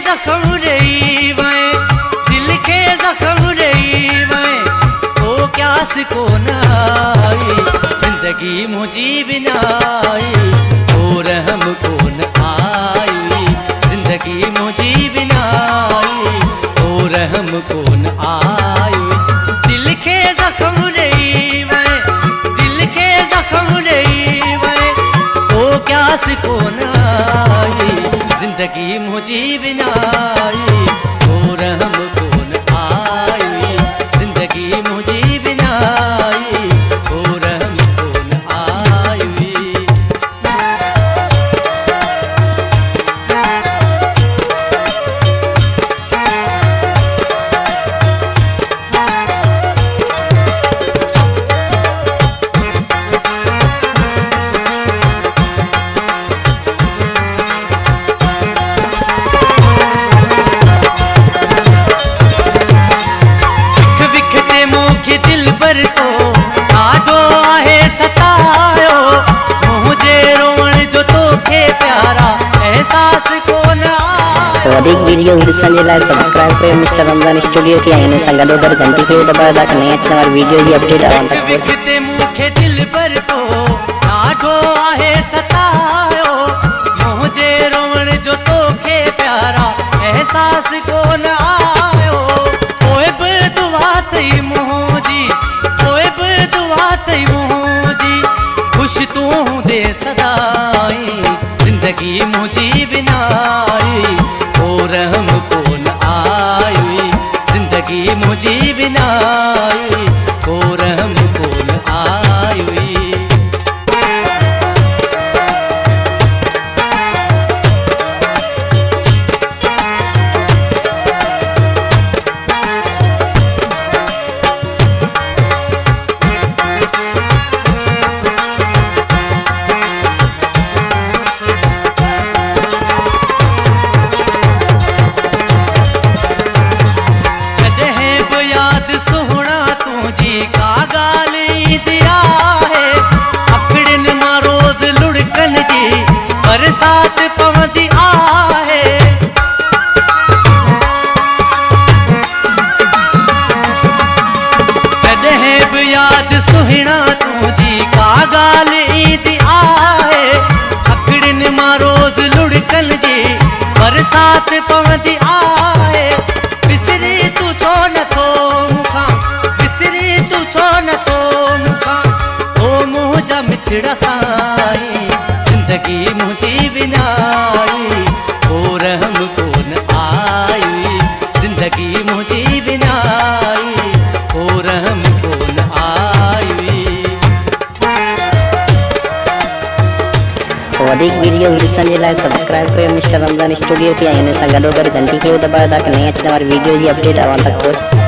जख्म रही वै, दिल के जख्म रही वै, ओ क्यास को नाई जिंदगी मुझी बिनाई, ओ रहम को न आई जिंदगी मुझी बिनाई, ओ रहम को न आई। दिल के जख्म रही वै, दिल के जख्म रही वै, ओ क्यास को नाई जिंदगी मुझी बिनाई, ओ रहम को न आई जिंदगी मुझी बिनाई, ओ रहम को न आई। दिल पर तो आजो आहे सतायो, मुझे रोवण जो तोखे प्यारा एहसास को न आयो। अधिक वीडियोस ॾिसण जे लाइ सब्सक्राइब कयो मिस्टर रमज़ान स्टूडियो खे, ऐं हिन सां गॾोगॾु घंटी खे दॿायो ताकि नई अचण वारी वीडियो जी अपडेट अवां तक पहुचे। मूंखे दिल पर तो आजो आहे सतायो, मुझे रोवण जो तोखे प्यारा एहसास को न आयो। पोइ बि दुआ थई मुंहिंजी, पोइ बि दुआ थई मुंहिंजी, खुश तूं दे सदाई जिंदगी मुझी बिनाई, ओ रहम को न आई जिंदगी मुझी बिनाई, ओ रहम को न आई। बरसात पवंदी आहे, जॾहिं बि यादि सुहिणा तुंहिंजी का ॻाल्हि ईंदी आहे, अखड़ियुनि मां रोज़ लुड़कनि जी बरसात पवंदी आहे। विसरी तूं छो नथो मूंखां, विसरी तूं छो नथो मूंखां, ओ मुंहिंजा मिठड़ा साईं जिंदगी मुझी बिनाई, ओ रहम को न आई जिंदगी मुझी बिनाई, ओ रहम को न आई। अधिक वीडियोस ॾिसण जे लाइ सब्सक्राइब कयो मिस्टर रमज़ान स्टूडियो खे, ऐं हिन सां गॾोगॾु घंटी खे दॿायो ताकि नई अचण वारी वीडियो जी अपडेट अवां तक पहुचे।